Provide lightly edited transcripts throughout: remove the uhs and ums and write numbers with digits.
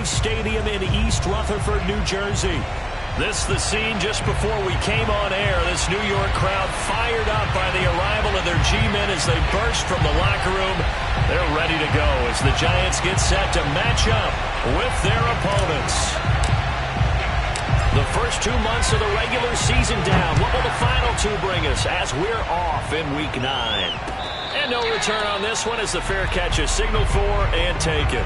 Stadium in East Rutherford, New Jersey. This the scene just before we came on air. This New York crowd fired up by the arrival of their G-men as they burst from the locker room. They're ready to go as the Giants get set to match up with their opponents. The first 2 months of the regular season down. What will the final two bring us as we're off in Week 9? And no return on this one as the fair catch is signaled for and taken.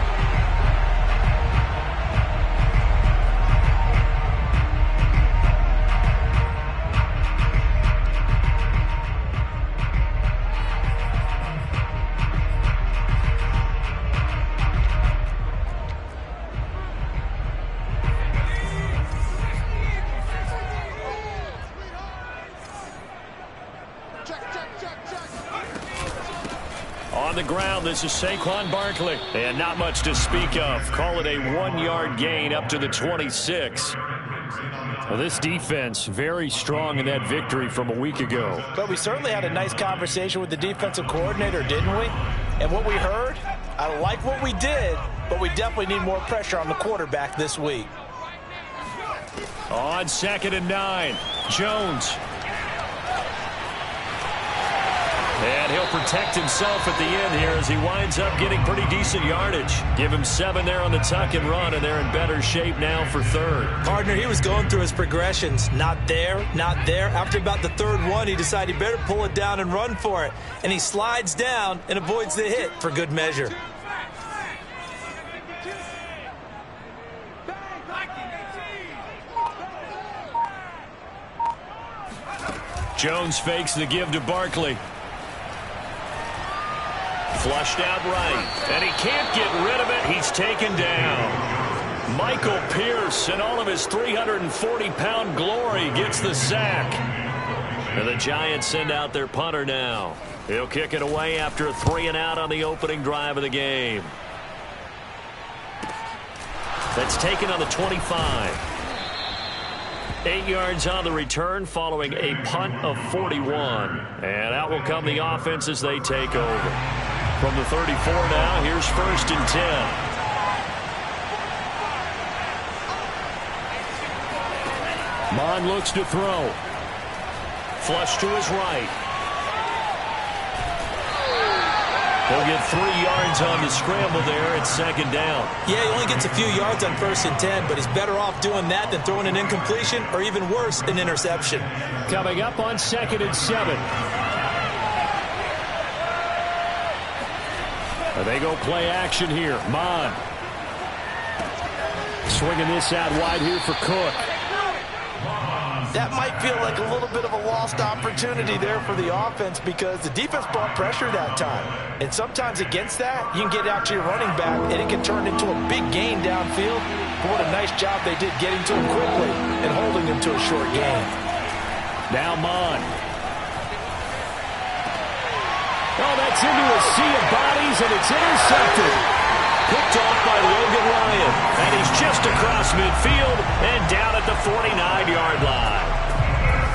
On the ground, this is Saquon Barkley. And not much to speak of. Call it a 1-yard gain up to the 26. Well, this defense very strong in that victory from a week ago. But we certainly had a nice conversation with the defensive coordinator, didn't we? And what we heard, I like what we did, but we definitely need more pressure on the quarterback this week. On 2nd and 9, Jones. And he'll protect himself at the end here as he winds up getting pretty decent yardage. Give him 7 there on the tuck and run, and they're in better shape now for 3rd. Partner, he was going through his progressions. Not there, not there. After about the 3rd one, he decided he better pull it down and run for it. And he slides down and avoids the hit for good measure. Jones fakes the give to Barkley. Flushed out right, and he can't get rid of it. He's taken down. Michael Pierce, in all of his 340-pound glory, gets the sack. And the Giants send out their punter now. He'll kick it away after a 3-and-out on the opening drive of the game. That's taken on the 25. 8 yards on the return following a punt of 41. And out will come the offense as they take over. From the 34 now, here's 1st and 10. Mond looks to throw. Flush to his right. He'll get 3 yards on the scramble there at 2nd down. Yeah, he only gets a few yards on 1st and 10, but he's better off doing that than throwing an incompletion or even worse, an interception. Coming up on 2nd and 7. They go play action here. Mond. Swinging this out wide here for Cook. That might feel like a little bit of a lost opportunity there for the offense because the defense brought pressure that time. And sometimes against that, you can get out to your running back, and it can turn into a big gain downfield. But what a nice job they did getting to him quickly and holding him to a short gain. Now Mond. Oh, that's into a sea of bodies, and it's intercepted. Picked off by Logan Ryan. And he's just across midfield and down at the 49-yard line.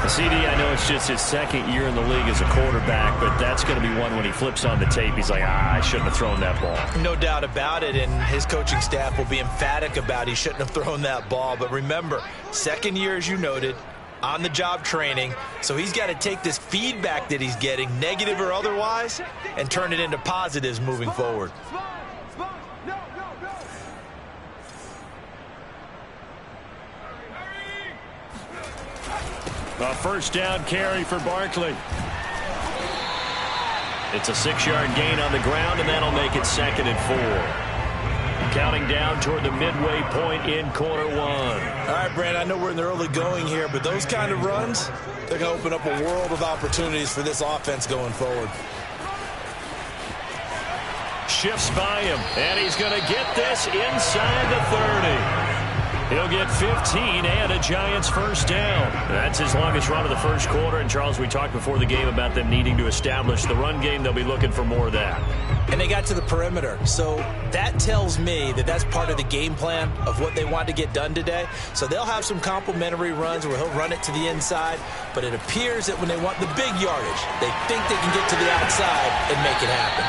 CD, I know it's just his 2nd year in the league as a quarterback, but that's going to be one when he flips on the tape. He's like, I shouldn't have thrown that ball. No doubt about it, and his coaching staff will be emphatic about he shouldn't have thrown that ball. But remember, 2nd year, as you noted, on-the-job training, so he's got to take this feedback that he's getting, negative or otherwise, and turn it into positives moving forward. A 1st down carry for Barkley. It's a 6-yard gain on the ground, and that'll make it 2nd and 4. Counting down toward the midway point in quarter 1. All right, Brand, I know we're in the early going here, but those kind of runs, they're going to open up a world of opportunities for this offense going forward. Shifts by him, and he's going to get this inside the 30. He'll get 15 and a Giants 1st down. That's his longest run of the first quarter. And, Charles, we talked before the game about them needing to establish the run game. They'll be looking for more of that. And they got to the perimeter. So that tells me that that's part of the game plan of what they want to get done today. So they'll have some complimentary runs where he'll run it to the inside. But it appears that when they want the big yardage, they think they can get to the outside and make it happen.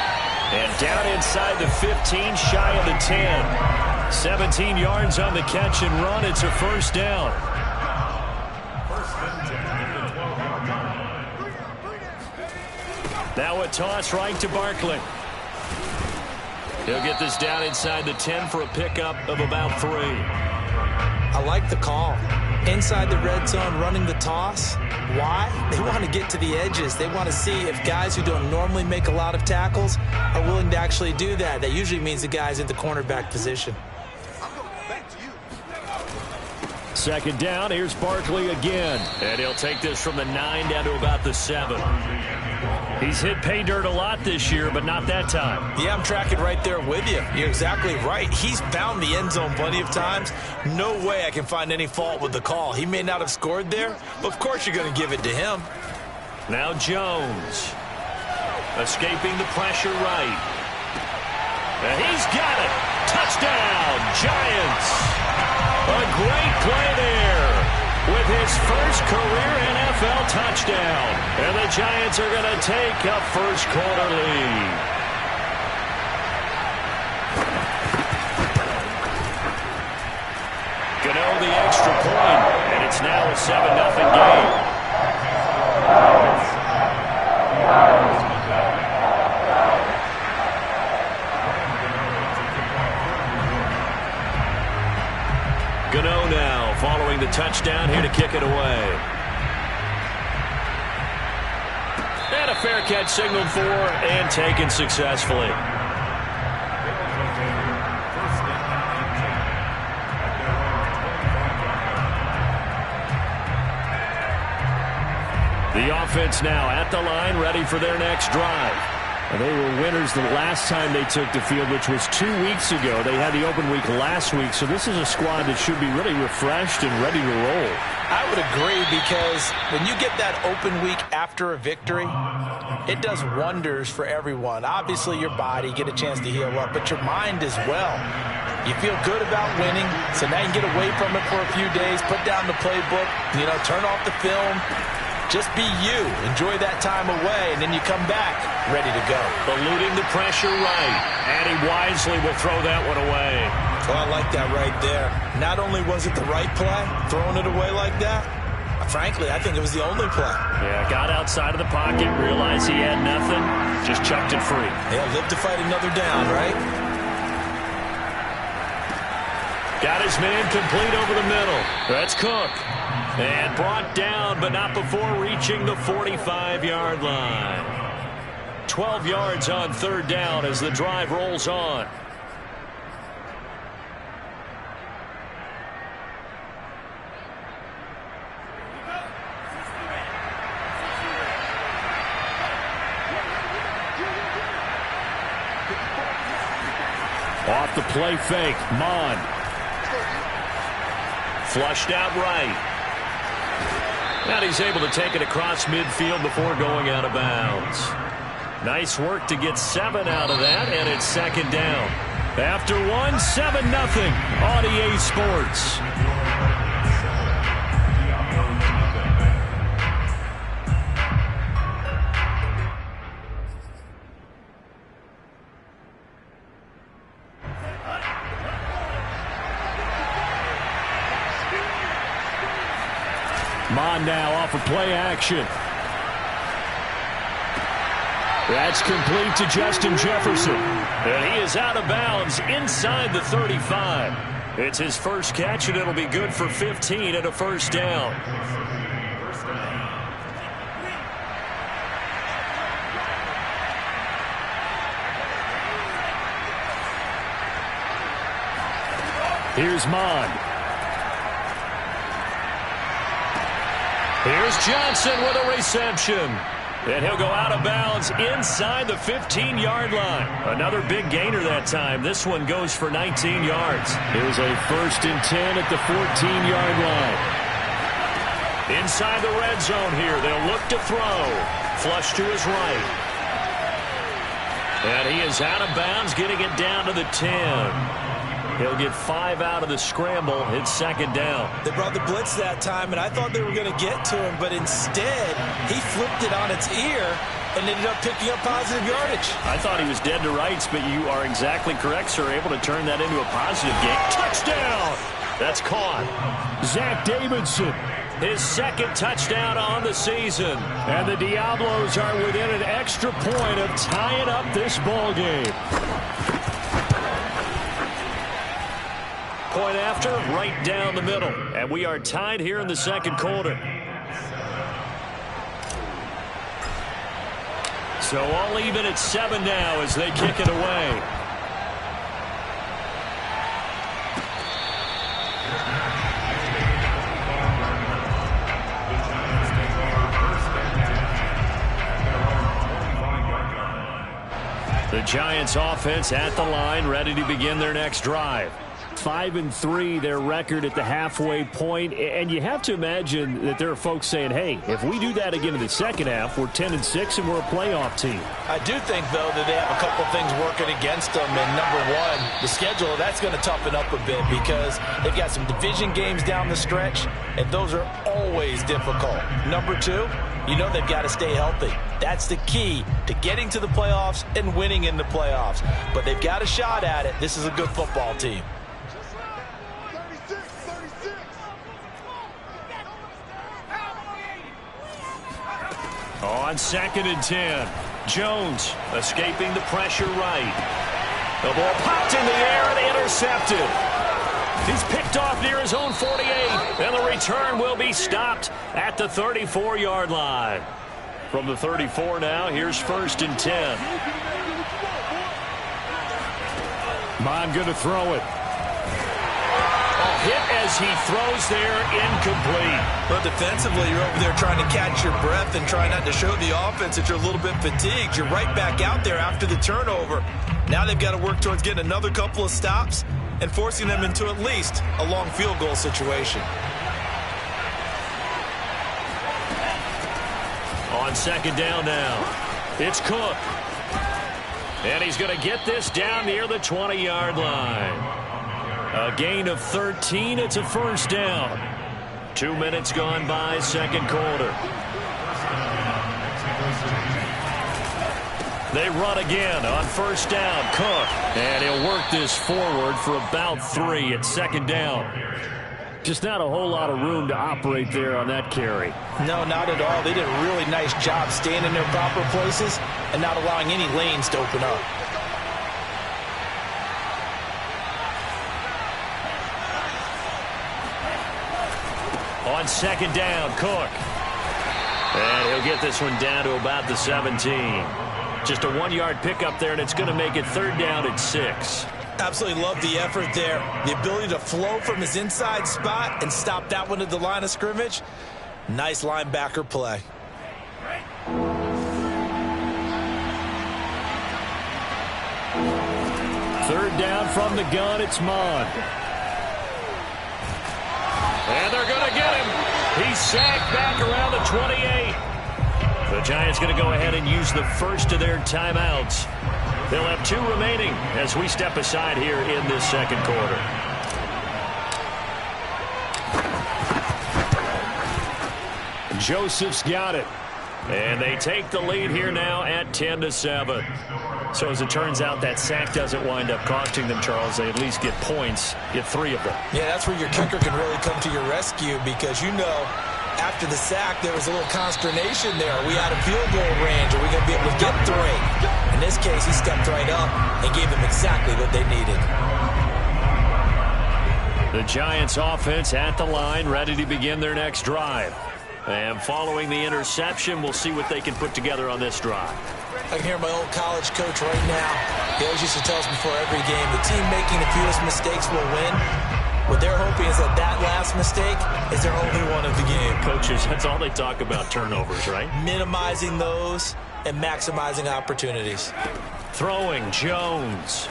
And down inside the 15, shy of the 10. 17 yards on the catch and run. It's a first down. Now a toss right to Barkley. He'll get this down inside the 10 for a pickup of about 3. I like the call. Inside the red zone, running the toss. Why? They want to get to the edges. They want to see if guys who don't normally make a lot of tackles are willing to actually do that. That usually means the guy's in the cornerback position. Second down, here's Barkley again. And he'll take this from the 9 down to about the 7. He's hit pay dirt a lot this year, but not that time. Yeah, I'm tracking right there with you. You're exactly right. He's found the end zone plenty of times. No way I can find any fault with the call. He may not have scored there, but of course you're going to give it to him. Now Jones. Escaping the pressure right. And he's got it. Touchdown, Giants. A great play there with his first career NFL touchdown. And the Giants are going to take a first-quarter lead. Gano the extra point, and it's now a 7-0 game. Gano now following the touchdown here to kick it away. And a fair catch signaled for and taken successfully. The offense now at the line, ready for their next drive. They were winners the last time they took the field, which was 2 weeks ago. They had the open week last week, so this is a squad that should be really refreshed and ready to roll. I would agree, because when you get that open week after a victory, it does wonders for everyone. Obviously, your body, get a chance to heal up, but your mind as well. You feel good about winning, so now you can get away from it for a few days, put down the playbook, turn off the film. Just be you. Enjoy that time away, and then you come back ready to go. Eluding the pressure right, and he wisely will throw that one away. Well, I like that right there. Not only was it the right play, throwing it away like that, frankly, I think it was the only play. Yeah, got outside of the pocket, realized he had nothing, just chucked it free. Yeah, live to fight another down, right? Got his man complete over the middle. That's Cook. And brought down, but not before reaching the 45-yard line. 12 yards on third down as the drive rolls on. Off the play fake, Mond. Flushed out right. And he's able to take it across midfield before going out of bounds. Nice work to get 7 out of that, and it's second down. After 7-0 on EA Sports. Mond now off of play action. That's complete to Justin Jefferson. And he is out of bounds inside the 35. It's his first catch, and it'll be good for 15 and a first down. Here's Mond. Here's Johnson with a reception. And he'll go out of bounds inside the 15-yard line. Another big gainer that time. This one goes for 19 yards. Here's a 1st and 10 at the 14-yard line. Inside the red zone here. They'll look to throw. Flush to his right. And he is out of bounds, getting it down to the 10. He'll get 5 out of the scramble. It's second down. They brought the blitz that time, and I thought they were going to get to him, but instead, he flipped it on its ear and ended up picking up positive yardage. I thought he was dead to rights, but you are exactly correct, sir. Able to turn that into a positive gain. Touchdown! That's caught. Zach Davidson, his second touchdown on the season. And the Diablos are within an extra point of tying up this ball game. Point after, right down the middle. And we are tied here in the second quarter. So all even at 7 now as they kick it away. The Giants offense at the line, ready to begin their next drive. 5-3, their record at the halfway point, and you have to imagine that there are folks saying, hey, if we do that again in the second half, we're 10-6 and we're a playoff team. I do think, though, that they have a couple things working against them, and number one, the schedule, that's going to toughen up a bit because they've got some division games down the stretch, and those are always difficult. Number two, you know they've got to stay healthy. That's the key to getting to the playoffs and winning in the playoffs. But they've got a shot at it. This is a good football team. On 2nd and 10, Jones escaping the pressure right. The ball popped in the air and intercepted. He's picked off near his own 48, and the return will be stopped at the 34-yard line. From the 34 now, here's 1st and 10. Mond going to throw it. Hit as he throws there, incomplete. But defensively, you're over there trying to catch your breath and try not to show the offense that you're a little bit fatigued. You're right back out there after the turnover. Now they've got to work towards getting another couple of stops and forcing them into at least a long field goal situation. On 2nd down now, it's Cook. And he's going to get this down near the 20-yard line. A gain of 13. It's a 1st down. 2 minutes gone by, second quarter. They run again on 1st down. Cook. And he'll work this forward for about 3 at 2nd down. Just not a whole lot of room to operate there on that carry. No, not at all. They did a really nice job staying in their proper places and not allowing any lanes to open up. On 2nd down, Cook. And he'll get this one down to about the 17. Just a 1-yard pickup there, and it's going to make it 3rd down at 6. Absolutely love the effort there. The ability to flow from his inside spot and stop that one at the line of scrimmage. Nice linebacker play. Third down from the gun, it's Mond. And they're going to get him. He's sacked back around the 28. The Giants going to go ahead and use the first of their timeouts. They'll have 2 remaining as we step aside here in this second quarter. Joseph's got it. And they take the lead here now at 10-7. So as it turns out, that sack doesn't wind up costing them, Charles. They at least get points, get 3 of them. Yeah, that's where your kicker can really come to your rescue because, you know, after the sack, there was a little consternation there. Are we out of field goal range? Are we going to be able to get 3? In this case, he stepped right up and gave them exactly what they needed. The Giants offense at the line, ready to begin their next drive. And following the interception, we'll see what they can put together on this drive. I can hear my old college coach right now. He always used to tell us before every game, the team making the fewest mistakes will win. What they're hoping is that last mistake is their only one of the game. Coaches, that's all they talk about, turnovers, right? Minimizing those and maximizing opportunities. Throwing, Jones.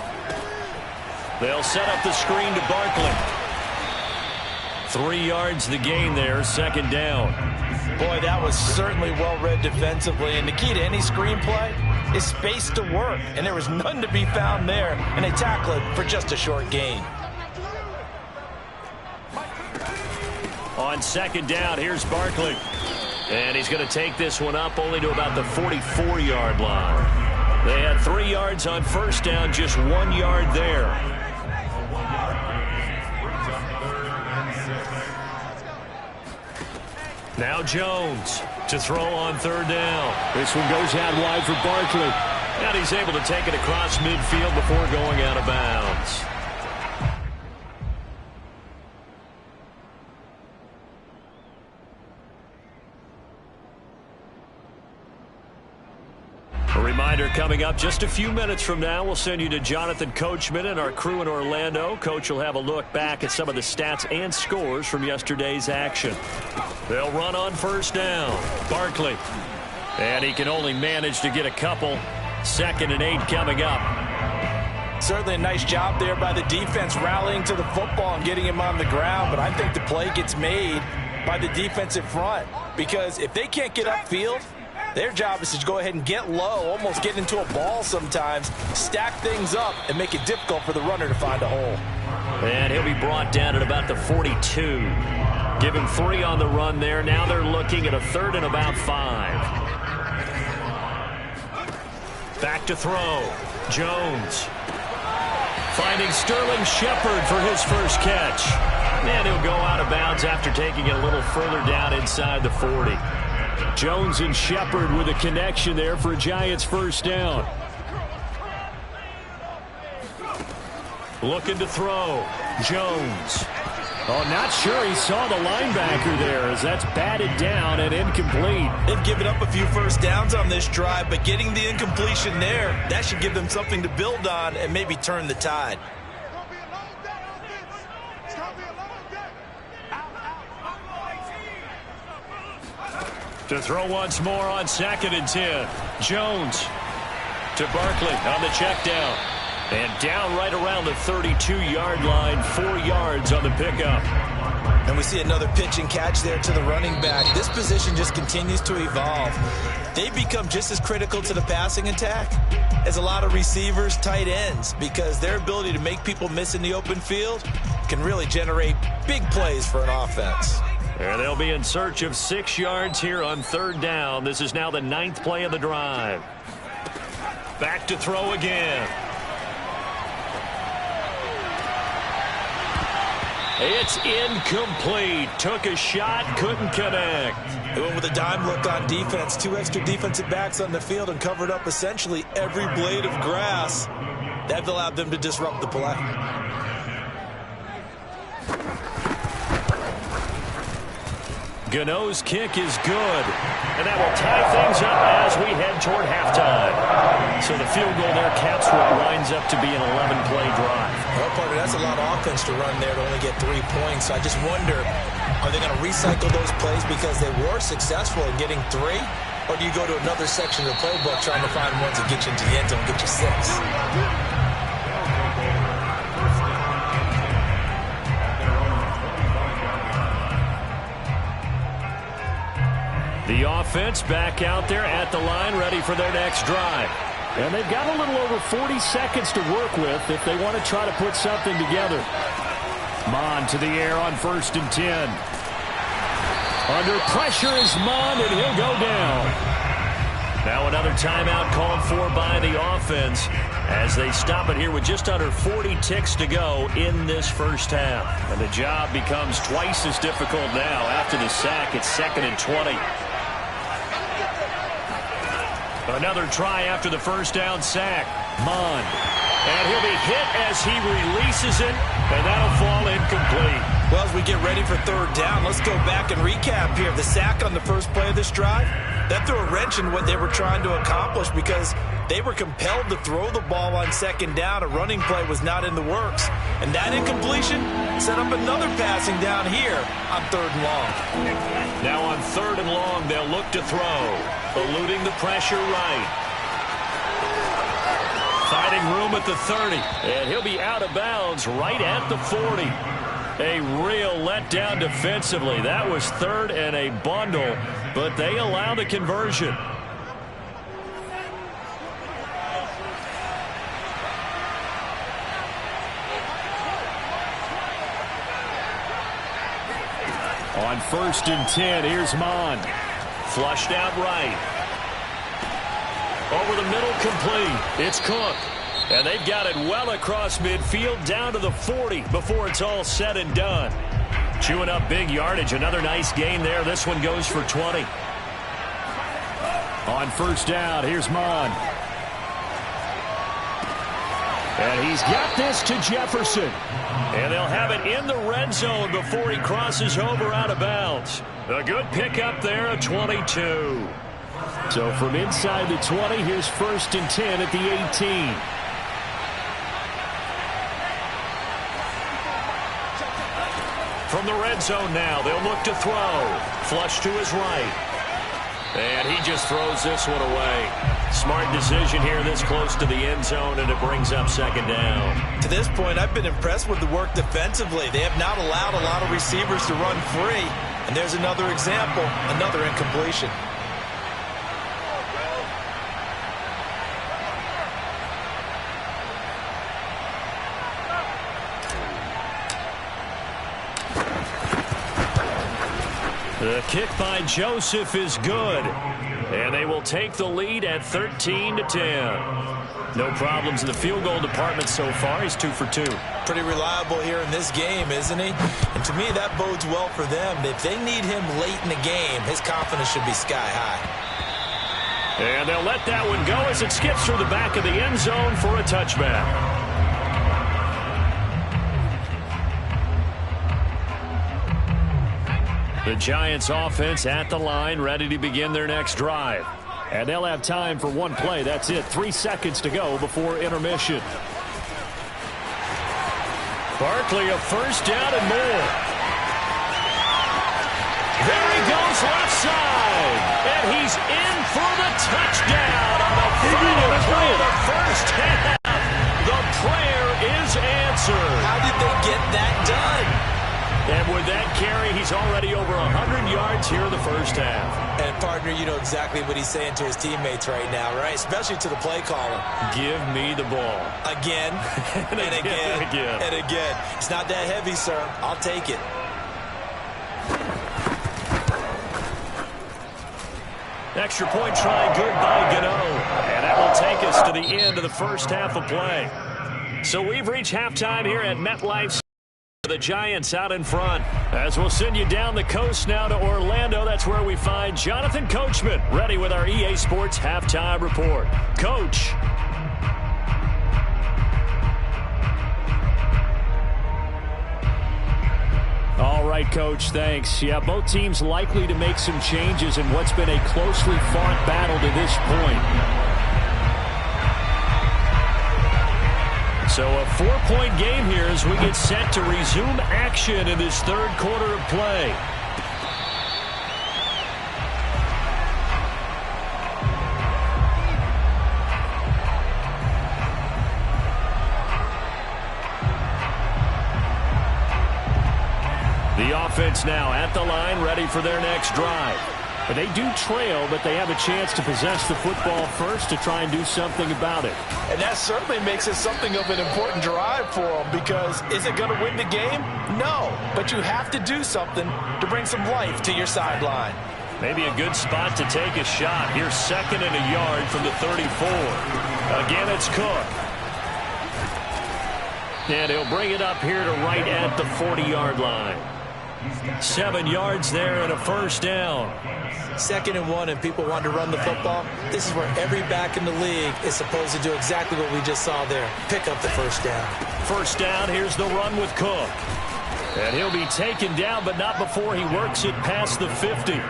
They'll set up the screen to Barkley. 3 yards the gain there, 2nd down. Boy, that was certainly well-read defensively, and the key to any screenplay is space to work, and there was none to be found there, and they tackle it for just a short gain. On 2nd down, here's Barkley. And he's going to take this one up only to about the 44-yard line. They had 3 yards on first down, just 1 yard there. Now Jones to throw on third down. This one goes out wide for Barkley. And he's able to take it across midfield before going out of bounds. A reminder coming up just a few minutes from now, we'll send you to Jonathan Coachman and our crew in Orlando. Coach will have a look back at some of the stats and scores from yesterday's action. They'll run on first down. Barkley. And he can only manage to get a couple. 2nd and 8 coming up. Certainly a nice job there by the defense rallying to the football and getting him on the ground. But I think the play gets made by the defensive front. Because if they can't get upfield, their job is to go ahead and get low, almost get into a ball sometimes, stack things up, and make it difficult for the runner to find a hole. And he'll be brought down at about the 42. Give him 3 on the run there. Now they're looking at a 3rd and about 5. Back to throw. Jones. Finding Sterling Shepard for his first catch. And he'll go out of bounds after taking it a little further down inside the 40. Jones and Shepard with a connection there for a Giants first down. Looking to throw. Jones. Oh, not sure he saw the linebacker there as that's batted down and incomplete. They've given up a few first downs on this drive, but getting the incompletion there, that should give them something to build on and maybe turn the tide. To throw once more on 2nd and 10. Jones to Barkley on the check down. And down right around the 32-yard line, 4 yards on the pickup. And we see another pitch and catch there to the running back. This position just continues to evolve. They become just as critical to the passing attack as a lot of receivers, tight ends, because their ability to make people miss in the open field can really generate big plays for an offense. And they'll be in search of 6 yards here on 3rd down. This is now the 9th play of the drive. Back to throw again. It's incomplete. Took a shot, couldn't connect. They went with a dime look on defense. 2 extra defensive backs on the field and covered up essentially every blade of grass. That allowed them to disrupt the play. Gano's kick is good. And that will tie things up as we head toward halftime. So the field goal there caps what winds up to be an 11-play drive. Well, partner, that's a lot of offense to run there to only get 3 points. So I just wonder, are they going to recycle those plays because they were successful in getting 3? Or do you go to another section of the playbook trying to find ones that get you into the end zone and get you 6? The offense back out there at the line, ready for their next drive. And they've got a little over 40 seconds to work with if they want to try to put something together. Mond to the air on 1st and 10. Under pressure is Mond, and he'll go down. Now another timeout called for by the offense as they stop it here with just under 40 ticks to go in this first half. And the job becomes twice as difficult now after the sack. It's 2nd and 20. Another try after the first down sack. Mond. And he'll be hit as he releases it, and that'll fall incomplete. Well, as we get ready for 3rd down, let's go back and recap here. The sack on the first play of this drive, that threw a wrench in what they were trying to accomplish because they were compelled to throw the ball on 2nd down. A running play was not in the works. And that incompletion set up another passing down here on 3rd and long. Now on 3rd and long, they'll look to throw. Eluding the pressure right. Finding room at the 30. And he'll be out of bounds right at the 40. A real letdown defensively. That was 3rd and a bundle, but they allow the conversion. On 1st and 10, here's Mond. Flushed out right. Over the middle, complete. It's Cook. And they've got it well across midfield down to the 40 before it's all said and done. Chewing up big yardage. Another nice gain there. This one goes for 20. On first down, here's Mon. And he's got this to Jefferson. And they'll have it in the red zone before he crosses over out of bounds. A good pickup there, a 22. So from inside the 20, here's 1st and 10 at the 18. From the red zone now, they'll look to throw. Flush to his right. And he just throws this one away. Smart decision here this close to the end zone, and it brings up 2nd down. To this point, I've been impressed with the work defensively. They have not allowed a lot of receivers to run free. And there's another example, another incompletion. The kick by Joseph is good. And they will take the lead at 13-10. No problems in the field goal department so far. He's 2 for 2. Pretty reliable here in this game, isn't he? And to me, that bodes well for them. If they need him late in the game, his confidence should be sky high. And they'll let that one go as it skips through the back of the end zone for a touchback. The Giants offense at the line, ready to begin their next drive. And they'll have time for one play. That's it. 3 seconds to go before intermission. Barkley, a first down and more. There he goes left side. And he's in for the touchdown on the final play of the first half. The prayer is answered. How did they get that done? And with that carry, he's already over 100 yards here in the first half. And, partner, you know exactly what he's saying to his teammates right now, right? Especially to the play caller. Give me the ball. Again, and again, and again. It's not that heavy, sir. I'll take it. Extra point try, good by Gano. And that will take us to the end of the first half of play. So we've reached halftime here at MetLife. The Giants out in front. As we'll send you down the coast now to Orlando. That's where we find Jonathan Coachman ready with our EA Sports halftime report. Coach. All right, Coach, thanks. Yeah, both teams likely to make some changes in what's been a closely fought battle to this point. So a 4-point game here as we get set to resume action in this third quarter of play. The offense now at the line, ready for their next drive. But they do trail, but they have a chance to possess the football first to try and do something about it. And that certainly makes it something of an important drive for them, because is it going to win the game? No, but you have to do something to bring some life to your sideline. Maybe a good spot to take a shot. Here's 2nd and a yard from the 34. Again, it's Cook. And he'll bring it up here to right at the 40-yard line. 7 yards there and a first down. 2nd and 1, and people want to run the football. This is where every back in the league is supposed to do exactly what we just saw there. Pick up the first down. First down, here's the run with Cook. And he'll be taken down, but not before he works it past the 50.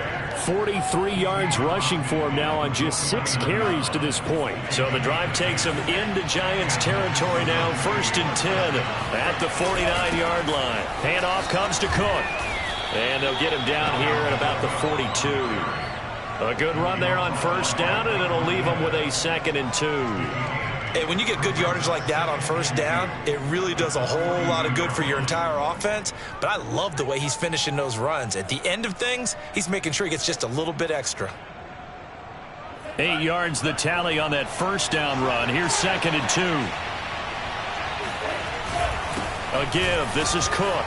43 yards rushing for him now on just 6 carries to this point. So the drive takes him into Giants territory now. 1st and 10 at the 49-yard line. Handoff comes to Cook. And they'll get him down here at about the 42. A good run there on first down, and it'll leave him with a 2nd and 2. Hey, when you get good yardage like that on first down, it really does a whole lot of good for your entire offense. But I love the way he's finishing those runs. At the end of things, he's making sure he gets just a little bit extra. 8 yards the tally on that first down run. Here's 2nd and 2. A give. This is Cook.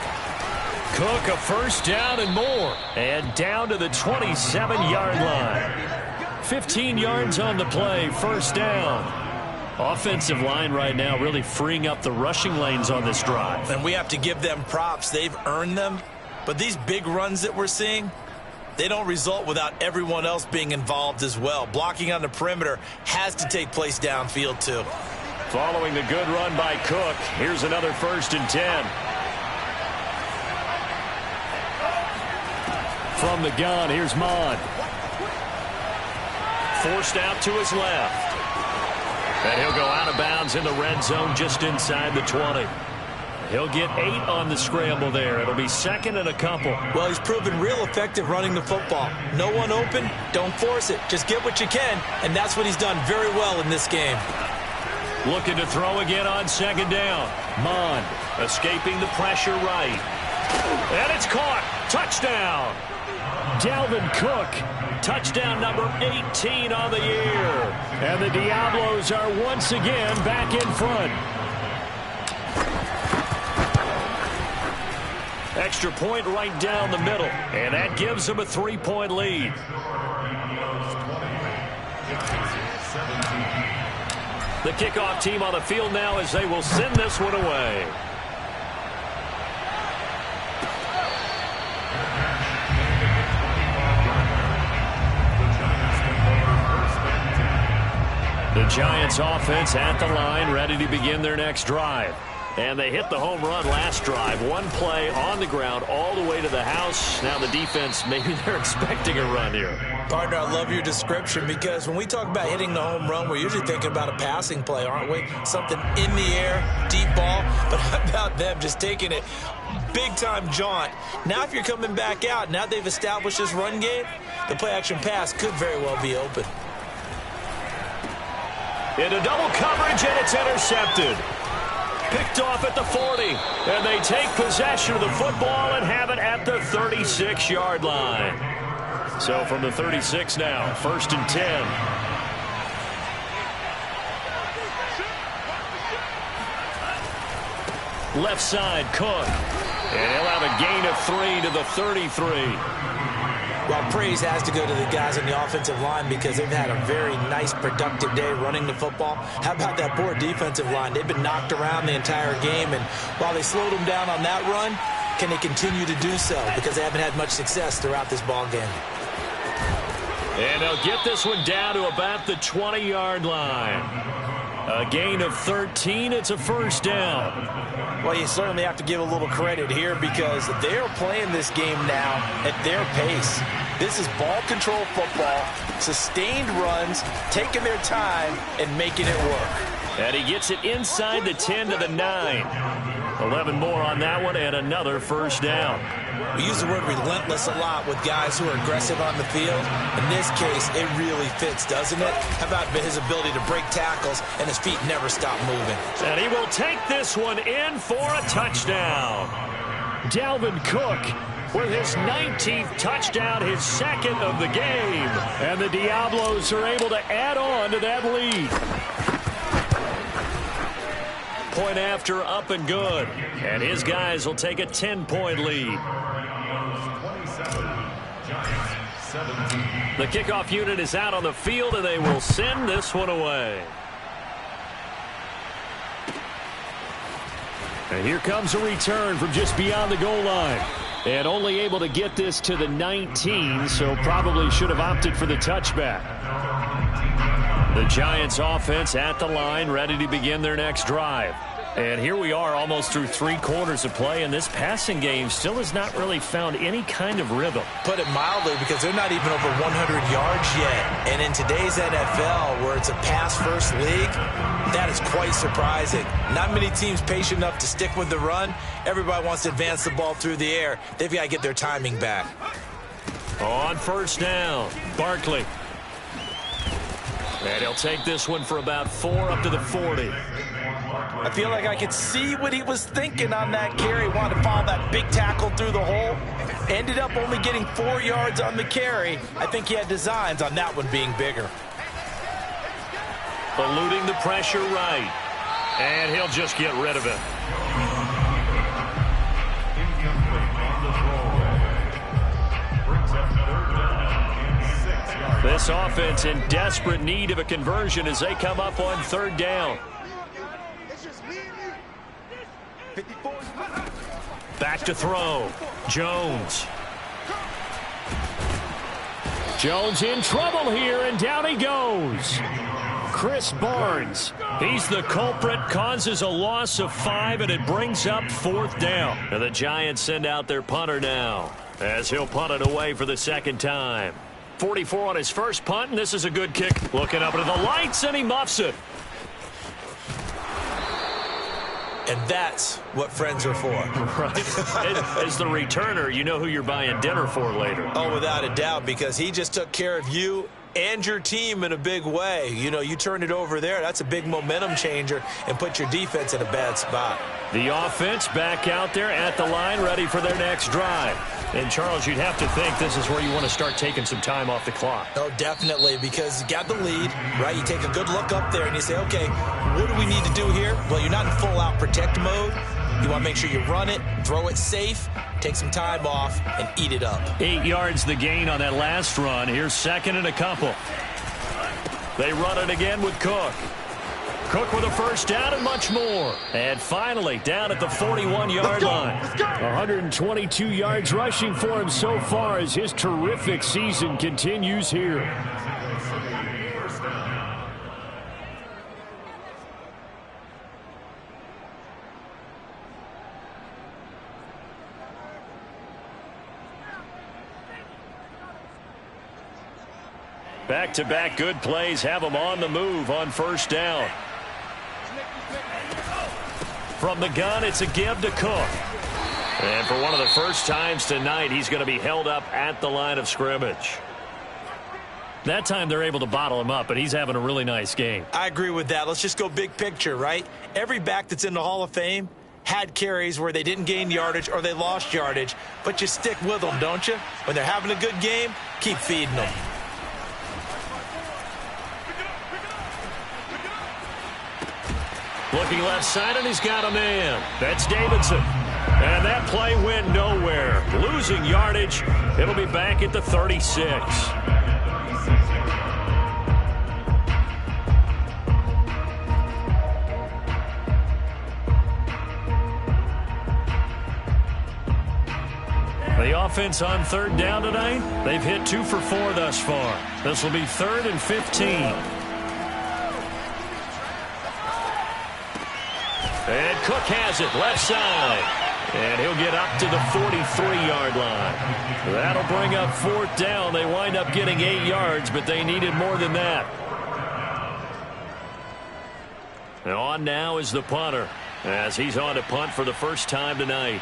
Cook a first down and more. And down to the 27-yard line. 15 yards on the play, first down. Offensive line right now really freeing up the rushing lanes on this drive. And we have to give them props. They've earned them. But these big runs that we're seeing, they don't result without everyone else being involved as well. Blocking on the perimeter has to take place downfield too. Following the good run by Cook, here's another 1st and 10. From the gun, here's Mond. Forced out to his left. And he'll go out of bounds in the red zone just inside the 20. He'll get 8 on the scramble there. It'll be 2nd and a couple. Well, he's proven real effective running the football. No one open, don't force it. Just get what you can, and that's what he's done very well in this game. Looking to throw again on 2nd down. Mond escaping the pressure right. And it's caught. Touchdown. Dalvin Cook, touchdown number 18 on the year. And the Diablos are once again back in front. Extra point right down the middle, and that gives them a 3-point lead. The kickoff team on the field now as they will send this one away. The Giants offense at the line, ready to begin their next drive. And they hit the home run last drive. One play on the ground all the way to the house. Now the defense, maybe they're expecting a run here. Partner, I love your description because when we talk about hitting the home run, we're usually thinking about a passing play, aren't we? Something in the air, deep ball. But how about them just taking it big-time jaunt? Now if you're coming back out, now they've established this run game, the play-action pass could very well be open. Into double coverage, and it's intercepted. Picked off at the 40, and they take possession of the football and have it at the 36-yard line. So from the 36 now, 1st and 10. Left side, Cook. And he'll have a gain of 3 to the 33. Well, praise has to go to the guys on the offensive line because they've had a very nice, productive day running the football. How about that poor defensive line? They've been knocked around the entire game, and while they slowed them down on that run, can they continue to do so? Because they haven't had much success throughout this ball game. And they'll get this one down to about the 20-yard line. A gain of 13. It's a first down. Well, you certainly have to give a little credit here because they're playing this game now at their pace. This is ball control football, sustained runs, taking their time, and making it work. And he gets it inside the 10 to the 9. 11 more on that one, and another first down. We use the word relentless a lot with guys who are aggressive on the field. In this case, it really fits, doesn't it? How about his ability to break tackles and his feet never stop moving? And he will take this one in for a touchdown. Dalvin Cook with his 19th touchdown, his 2nd of the game. And the Diablos are able to add on to that lead. Point after, up and good. And his guys will take a 10-point lead. The kickoff unit is out on the field, and they will send this one away. And here comes a return from just beyond the goal line. And only able to get this to the 19, so probably should have opted for the touchback. The Giants offense at the line, ready to begin their next drive. And here we are almost through 3 quarters of play, and this passing game still has not really found any kind of rhythm. Put it mildly, because they're not even over 100 yards yet. And in today's NFL, where it's a pass-first league, that is quite surprising. Not many teams patient enough to stick with the run. Everybody wants to advance the ball through the air. They've got to get their timing back. On first down, Barkley. And he'll take this one for about 4 up to the 40. I feel like I could see what he was thinking on that carry. Wanted to follow that big tackle through the hole. Ended up only getting 4 yards on the carry. I think he had designs on that one being bigger. Eluding the pressure right. And he'll just get rid of it. This offense in desperate need of a conversion as they come up on third down. Back to throw. Jones. Jones in trouble here, and down he goes. Chris Barnes. He's the culprit, causes a loss of 5, and it brings up fourth down. And the Giants send out their punter now as he'll punt it away for the second time. 44 on his first punt, and this is a good kick. Looking up into the lights, and he muffs it. And that's what friends are for. Right. As the returner, you know who you're buying dinner for later. Oh, without a doubt, because he just took care of you and your team in a big way. You know, you turned it over there. That's a big momentum changer and put your defense in a bad spot. The offense back out there at the line, ready for their next drive. And, Charles, you'd have to think this is where you want to start taking some time off the clock. Oh, definitely, because you got the lead, right? You take a good look up there and you say, okay, what do we need to do here? Well, you're not in full-out protect mode. You want to make sure you run it, throw it safe, take some time off, and eat it up. 8 yards the gain on that last run. Here's second and a couple. They run it again with Cook. Cook with a first down and much more. And finally, down at the 41-yard line. 122 yards rushing for him so far as his terrific season continues here. Back-to-back good plays have them on the move on first down. From the gun, it's a give to Cook. And for one of the first times tonight, he's going to be held up at the line of scrimmage. That time they're able to bottle him up, but he's having a really nice game. I agree with that. Let's just go big picture, right? Every back that's in the Hall of Fame had carries where they didn't gain yardage or they lost yardage, but you stick with them, don't you? When they're having a good game, keep feeding them. Looking left side, and he's got a man. That's Davidson. And that play went nowhere. Losing yardage. It'll be back at the 36. The offense on third down tonight, they've hit 2 for 4 thus far. This will be 3rd and 15. And Cook has it, left side. And he'll get up to the 43-yard line. That'll bring up fourth down. They wind up getting 8 yards, but they needed more than that. And on now is the punter, as he's on to punt for the first time tonight.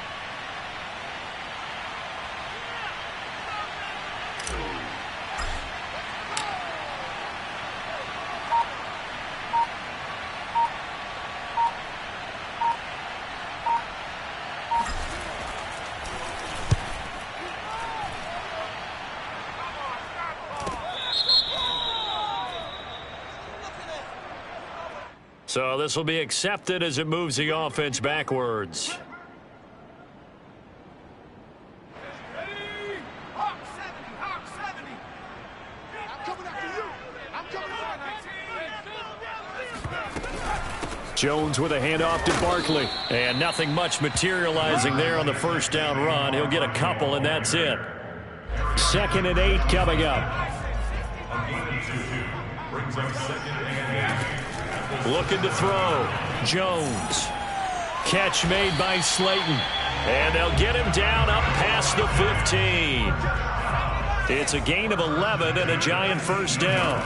So this will be accepted as it moves the offense backwards. Jones with a handoff to Barkley. And nothing much materializing there on the first down run. He'll get a couple, and that's it. 2nd and 8 coming up. Looking to throw. Jones. Catch made by Slayton. And they'll get him down up past the 15. It's a gain of 11 and a Giant first down.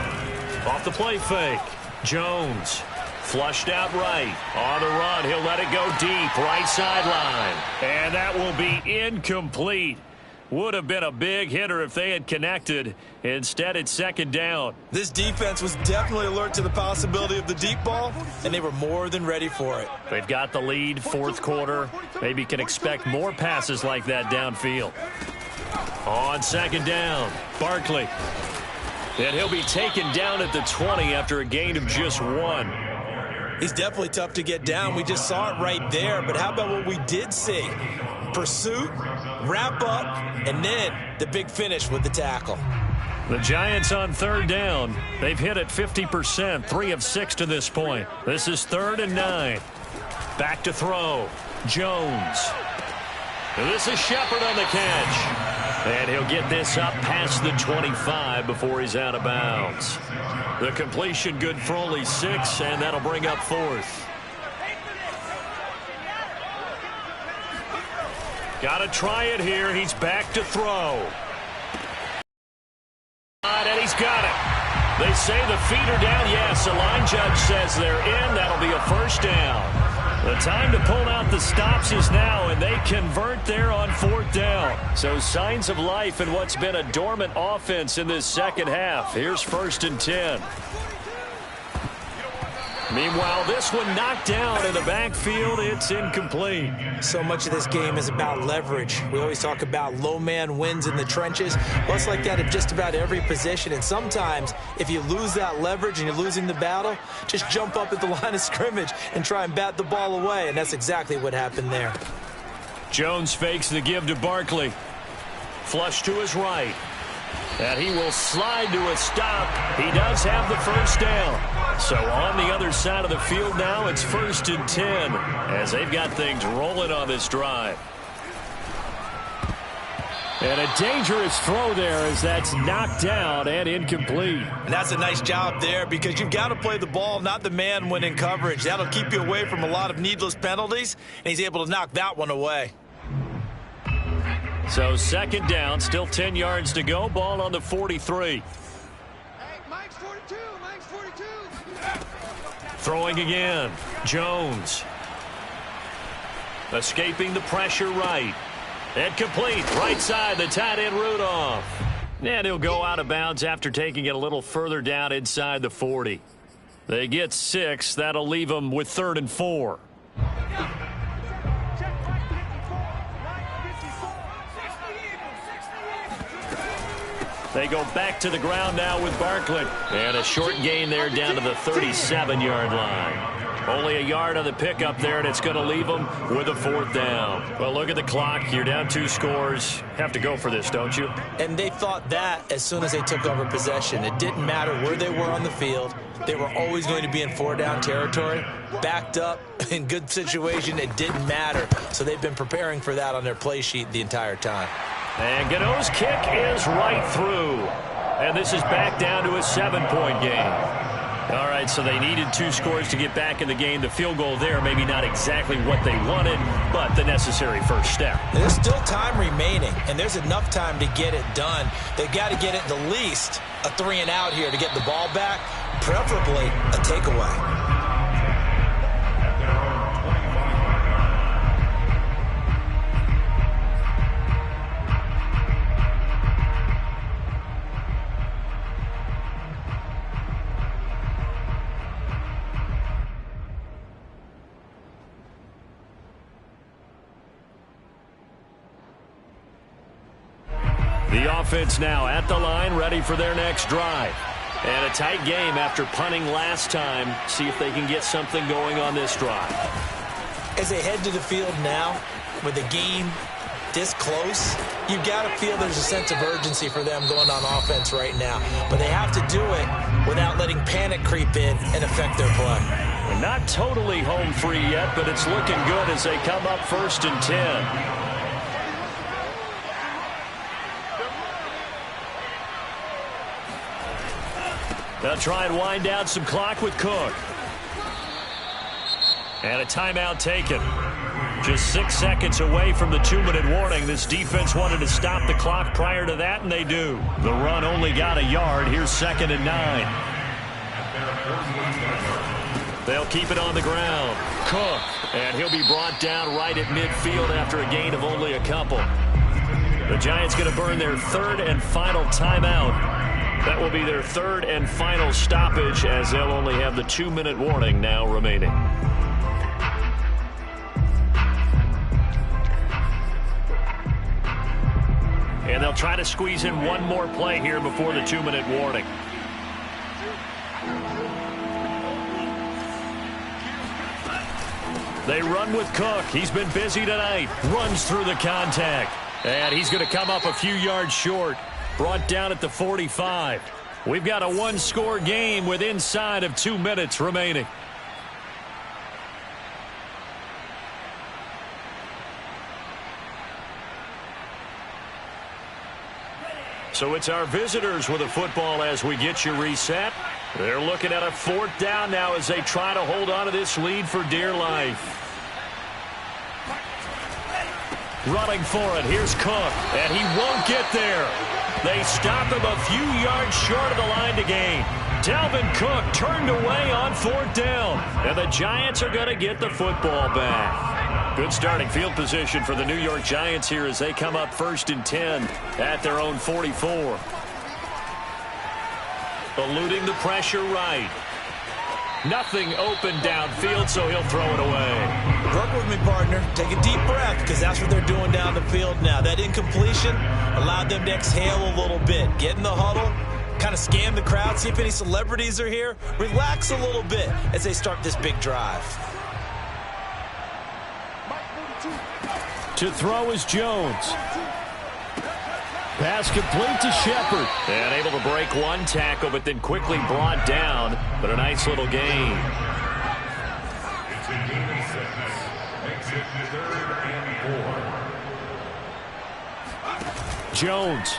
Off the play fake. Jones. Flushed out right. On the run, he'll let it go deep. Right sideline. And that will be incomplete. Would have been a big hitter if they had connected. Instead, it's second down. This defense was definitely alert to the possibility of the deep ball, and they were more than ready for it. They've got the lead, fourth quarter. Maybe can expect more passes like that downfield. On second down, Barkley. And he'll be taken down at the 20 after a gain of just 1. He's definitely tough to get down. We just saw it right there. But how about what we did see? Pursuit, wrap up, and then the big finish with the tackle. The Giants on third down. They've hit it 50%, 3 of 6 to this point. This is 3rd and 9. Back to throw. Jones. This is Shepard on the catch. And he'll get this up past the 25 before he's out of bounds. The completion good for only 6, and that'll bring up 4th. Got to try it here. He's back to throw. And he's got it. They say the feet are down. Yes, the line judge says they're in. That'll be a first down. The time to pull out the stops is now, and they convert there on 4th down. So signs of life in what's been a dormant offense in this second half. Here's 1st and 10. Meanwhile, this one knocked down in the backfield. It's incomplete. So much of this game is about leverage. We always talk about low man wins in the trenches. Well, it's like that in just about every position. And sometimes, if you lose that leverage and you're losing the battle, just jump up at the line of scrimmage and try and bat the ball away. And that's exactly what happened there. Jones fakes the give to Barkley. Flush to his right. And he will slide to a stop. He does have the first down. So on the other side of the field now, it's 1st and 10 as they've got things rolling on this drive. And a dangerous throw there as that's knocked down and incomplete. And that's a nice job there because you've got to play the ball, not the man when in coverage. That'll keep you away from a lot of needless penalties, and he's able to knock that one away. So 2nd down, still 10 yards to go. Ball on the 43. Hey, Mike's 42. Mike's 42. Throwing again. Jones. Escaping the pressure right. And complete. Right side, the tight end Rudolph. And he'll go out of bounds after taking it a little further down inside the 40. They get 6. That'll leave them with 3rd and 4. They go back to the ground now with Barkley. And a short gain there down to the 37-yard line. Only a yard on the pickup there, and it's going to leave them with a 4th down. Well, look at the clock. You're down 2 scores. Have to go for this, don't you? And they thought that as soon as they took over possession. It didn't matter where they were on the field. They were always going to be in 4-down territory. Backed up, in good situation, it didn't matter. So they've been preparing for that on their play sheet the entire time. And Gano's kick is right through. And this is back down to a 7-point game. All right, so they needed 2 scores to get back in the game. The field goal there, maybe not exactly what they wanted, but the necessary first step. There's still time remaining, and there's enough time to get it done. They've got to get it the least a 3-and-out here to get the ball back, preferably a takeaway. The offense now at the line, ready for their next drive. And a tight game after punting last time. See if they can get something going on this drive. As they head to the field now, with the game this close, you've got to feel there's a sense of urgency for them going on offense right now. But they have to do it without letting panic creep in and affect their play. We're not totally home free yet, but it's looking good as they come up 1st and 10. They'll try and wind down some clock with Cook. And a timeout taken. Just 6 seconds away from the 2-minute warning. This defense wanted to stop the clock prior to that, and they do. The run only got a yard. Here's 2nd and 9. They'll keep it on the ground. Cook. And he'll be brought down right at midfield after a gain of only a couple. The Giants going to burn their 3rd and final timeout. That will be their 3rd and final stoppage as they'll only have the 2-minute warning now remaining. And they'll try to squeeze in one more play here before the 2-minute warning. They run with Cook. He's been busy tonight. Runs through the contact. And he's going to come up a few yards short. Brought down at the 45. We've got a one-score game with inside of 2 minutes remaining. So it's our visitors with a football as we get you reset. They're looking at a 4th down now as they try to hold on to this lead for dear life. Running for it. Here's Cook, and he won't get there. They stop him a few yards short of the line to gain. Dalvin Cook turned away on 4th down, and the Giants are going to get the football back. Good starting field position for the New York Giants here as they come up 1st and 10 at their own 44. Eluding the pressure right. Nothing open downfield, so he'll throw it away. Work with me, partner. Take a deep breath, because that's what they're doing down the field now. That incompletion allowed them to exhale a little bit. Get in the huddle, kind of scan the crowd, see if any celebrities are here. Relax a little bit as they start this big drive. To throw is Jones. Pass complete to Shepard. And able to break one tackle, but then quickly brought down. But a nice little gain. Jones.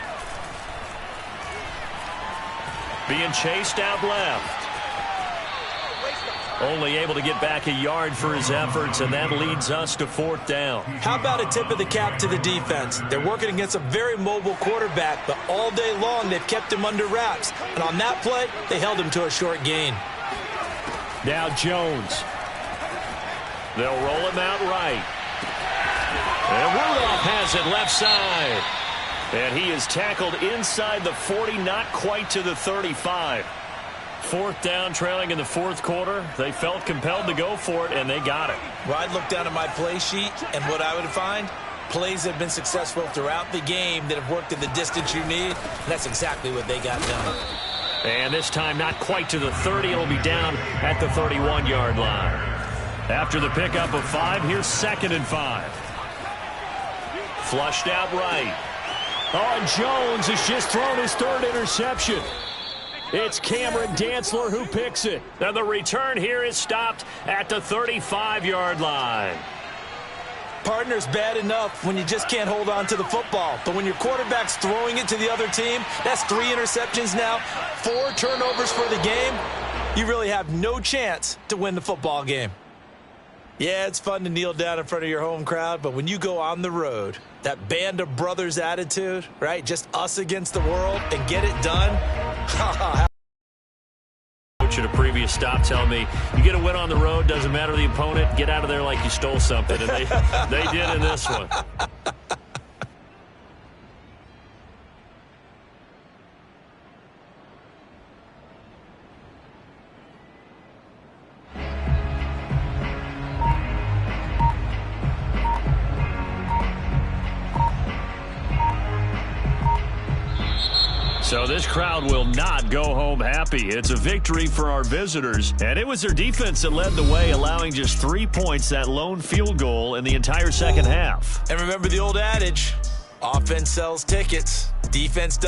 Being chased out left. Only able to get back a yard for his efforts, and that leads us to 4th down. How about a tip of the cap to the defense? They're working against a very mobile quarterback, but all day long they've kept him under wraps. And on that play, they held him to a short gain. Now Jones. They'll roll him out right. And Rudolph has it left side. And he is tackled inside the 40, not quite to the 35. 4th down, trailing in the 4th quarter. They felt compelled to go for it, and they got it. Well, I'd look down at my play sheet, and what I would find, plays have been successful throughout the game that have worked in the distance you need. And that's exactly what they got done. And this time, not quite to the 30. It'll be down at the 31-yard line. After the pickup of 5, here's 2nd and 5. Flushed out right. Oh, and Jones has just thrown his 3rd interception. It's Cameron Dantzler who picks it. And the return here is stopped at the 35-yard line. Partner's bad enough when you just can't hold on to the football. But when your quarterback's throwing it to the other team, that's 3 interceptions now, 4 turnovers for the game. You really have no chance to win the football game. Yeah, it's fun to kneel down in front of your home crowd, but when you go on the road, that band of brothers attitude, right? Just us against the world and get it done. Coach at a previous stop telling me, you get a win on the road, doesn't matter the opponent, get out of there like you stole something. And they did in this one. So this crowd will not go home happy. It's a victory for our visitors, and it was their defense that led the way, allowing just 3 points, that lone field goal in the entire second half. And remember the old adage, offense sells tickets, defense doesn't.